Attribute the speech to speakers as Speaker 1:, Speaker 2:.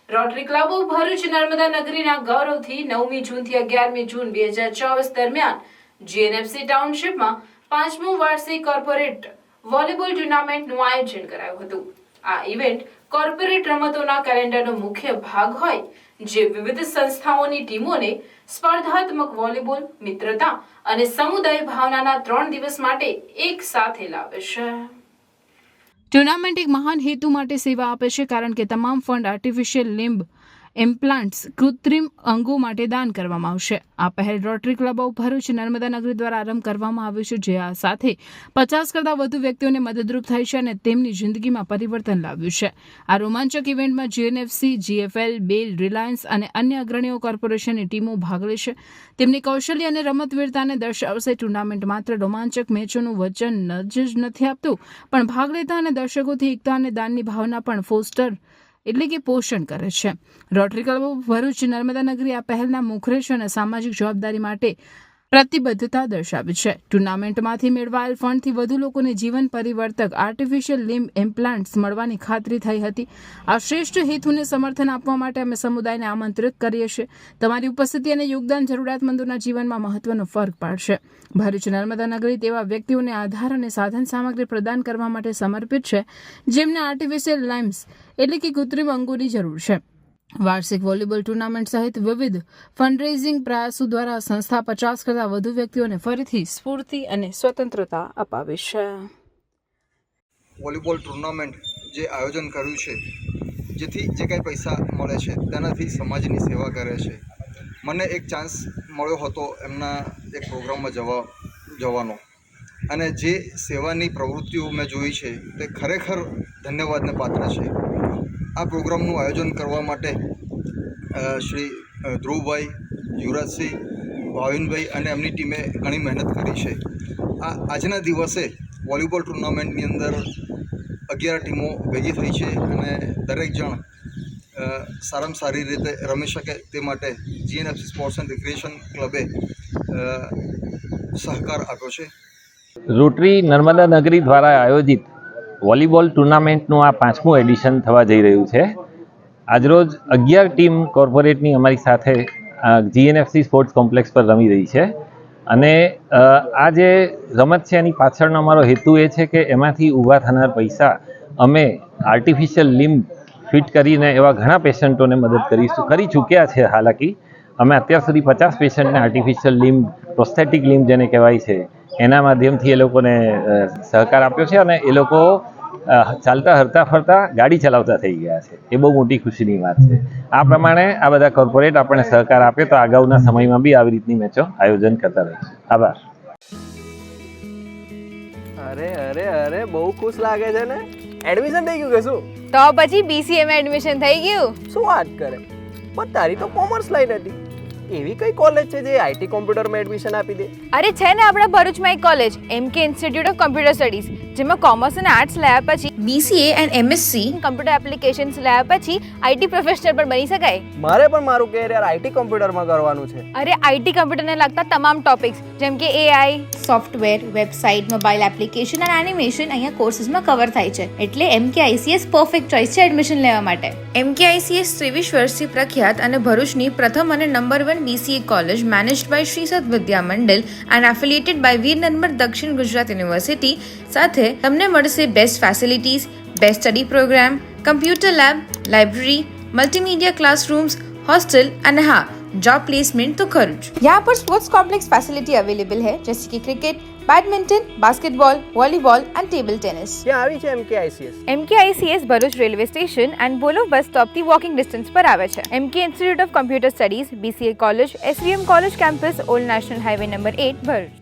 Speaker 1: Rotary club of Bharuch Narmada નગરીના ગૌરવથી 9મી જૂનથી 11મી જૂન 2024 દરમિયાન જીએનએફસી ટાઉનશીપમાં 5મું વાર્ષિક કોર્પોરેટ વોલીબોલ ટુર્નામેન્ટનું આયોજન કરાયું હતું. આ ઇવેન્ટ કોર્પોરેટ રમતોના કેલેન્ડરનો મુખ્ય ભાગ હોય, જે વિવિધ સંસ્થાઓની ટીમોને સ્પર્ધાત્મક વોલીબોલ, મિત્રતા અને સમુદાય ભાવનાના 3 દિવસ માટે એક સાથે લાવે છે. ટુર્નામેન્ટ એક મહાન હેતુ માટે સેવા આપે છે, કારણ કે તમામ ફંડ આર્ટિફિશિયલ લિમ્બ ઇમ્પ્લાન્ટ્સ કૃત્રિમ અંગો માટે દાન કરવામાં આવશે. આ પહેલ rotary club of Bharuch Narmada નગરી દ્વારા આરંભ કરવામાં આવ્યો છે, જે આ સાથે 50 કરતાં વધુ વ્યક્તિઓને મદદરૂપ થાય છે અને તેમની જિંદગીમાં પરિવર્તન લાવ્યું છે. આ રોમાંચક ઇવેન્ટમાં જીએનએફસી, જીએફએલ, બેલ, રિલાયન્સ અને અન્ય અગ્રણીઓ કોર્પોરેશનની ટીમો ભાગ લેશે. તેમની કૌશલ્ય અને રમતવીરતાને દર્શાવશે. ટુર્નામેન્ટ માત્ર રોમાંચક મેચોનું વચન જ નથી આપતું, પણ ભાગ લેતા અને દર્શકોથી એકતા અને દાનની ભાવના પણ પોષણ કરે છે. Rotary club of Bharuch Narmada નગરી આ પહેલના મુખરેશ અને સામાજિક જવાબદારી માટે પ્રતિબદ્ધતા દર્શાવે છે. ટુર્નામેન્ટમાંથી મેળવાયેલ ફંડથી વધુ લોકોને જીવન પરિવર્તક આર્ટિફિશિયલ લિમ્બ ઇમ્પ્લાન્ટ્સ મળવાની ખાતરી થઈ હતી. આ શ્રેષ્ઠ હેતુને સમર્થન આપવા માટે અમે સમુદાયને આમંત્રિત કરીએ છીએ. તમારી ઉપસ્થિતિ અને યોગદાન જરૂરિયાતમંદોના જીવનમાં મહત્વનો ફરક પાડશે. ભરૂચ નર્મદા નગરી તેવા વ્યક્તિઓને આધાર અને સાધન સામગ્રી પ્રદાન કરવા માટે સમર્પિત છે, જેમને આર્ટિફિશિયલ લાઇમ્સ એટલે કે કૃત્રિમ અંગોની જરૂર છે. વાર્ષિક વોલીબોલ ટુર્નામેન્ટ સહિત વિવિધ ફંડરેઇઝિંગ પ્રયાસો દ્વારા સંસ્થા 50 કરતાં વધુ વ્યક્તિઓને ફરીથી સ્ફૂર્તિ અને સ્વતંત્રતા અપાવે છે.
Speaker 2: વોલીબોલ ટુર્નામેન્ટ જે આયોજન કર્યું છે, જેથી જે કાંઈ પૈસા મળે છે તેનાથી સમાજની સેવા કરે છે. મને એક ચાન્સ મળ્યો હતો એમના એક પ્રોગ્રામમાં જવાનો, અને જે સેવાની પ્રવૃત્તિઓ મેં જોઈ છે તે ખરેખર ધન્યવાદને પાત્ર છે. આ પ્રોગ્રામનું આયોજન કરવા માટે શ્રી ધ્રુવભાઈ, યુવરાજસિંહ, ભાવિનભાઈ અને એમની ટીમે ઘણી મહેનત કરી છે. આજના દિવસે વોલીબોલ ટુર્નામેન્ટની અંદર 11 ટીમો ભેગી થઈ છે, અને દરેક જણ સારામાં સારી રીતે રમી શકે તે માટે જીએનએફસી સ્પોર્ટ્સ એન્ડ રિક્રિએશન ક્લબે સહકાર આપ્યો છે.
Speaker 3: રોટરી નર્મદા નગરી દ્વારા આયોજિત વોલીબોલ ટુર્નામેન્ટનું આ 5મું એડિશન થવા જઈ રહ્યું છે. આજરોજ 11 ટીમ કોર્પોરેટની અમારી સાથે જીએનએફસી સ્પોર્ટ્સ કોમ્પ્લેક્સ પર રમી રહી છે, અને આ જે રમત છે એની પાછળનો અમારો હેતુ એ છે કે એમાંથી ઊભા થનાર પૈસા અમે આર્ટિફિશિયલ લિમ્બ ફિટ કરીને એવા ઘણા પેશન્ટોને મદદ કરી ચૂક્યા છે. હાલાકી અમે અત્યાર સુધી 50 પેશન્ટને આર્ટિફિશિયલ લિમ્બ, પ્રોસ્થેટિક લિમ્બ જેને કહેવાય છે, એના માધ્યમથી એ લોકોને સહકાર આપ્યો છે, અને એ લોકો ચાલતા, હરતા, ફરતા, ગાડી ચલાવતા થઈ ગયા છે. એ બહુ મોટી ખુશીની વાત છે. આ પ્રમાણે આ બધા કોર્પોરેટ આપણને સહકાર આપે તો અગાઉના સમયમાં બી આવી રીતની મેચો આયોજન કરતા રહીશું. આભાર.
Speaker 4: અરે બહુ ખુશ લાગે છે ને. એડમિશન થઈ ગયું કે શું?
Speaker 5: તો પછી BCA માં એડમિશન થઈ ગયું.
Speaker 4: શું વાત કરે? પણ તારી તો કોમર્સ લાઈન હતી. એવી કઈ કોલેજ છે જે આઈટી કોમ્પ્યુટરમાં એડમિશન આપી દે?
Speaker 5: અરે છે ને આપણા ભરૂચમાં એક college, MK institute of computer studies, જેમાં કોમર્સ અને આર્ટ્સ લાયા પછી BCA and MSc computer applications લાયા પછી IT પ્રોફેશનલ પણ બની શકાય.
Speaker 4: મારે પણ મારું કેરિયર આઈટી કોમ્પ્યુટરમાં કરવાનું છે.
Speaker 5: અરે IT કમ્પ્યુટરને લગતા તમામ ટોપિક્સ જેમ કે AI, software, website, mobile application અને એનિમેશન અહીંયા કોર્સીસમાં કવર થાય છે. એટલે MK ICS પરફેક્ટ ચોઇસ છે એડમિશન લેવા માટે. MK ICS 23 વર્ષથી પ્રખ્યાત અને ભરૂચની પ્રથમ અને number 1 BCA college managed by Sri Sat Vidya Mandal and affiliated by Veer Narmad Dakshin Gujarat University સાથે તમને મળશે best facilities, best study program, computer lab, library, multimedia classrooms, hostel અને હા, जॉब प्लेसमेंट तो खर्च. यहाँ पर स्पोर्ट्स कॉम्प्लेक्स फैसिलिटी अवेलेबल है, जैसे कि cricket, badminton, basketball, volleyball and table tennis.
Speaker 4: ક્યાં આવી છે MK ICS?
Speaker 5: MK ICS Bharuch railway station and બોલો બસ સ્ટોપથી વોકિંગ ડિસ્ટન્સ પર આવે છે. MK institute of computer studies, BCA college, SVM college campus, old national highway number 8 Bharuch.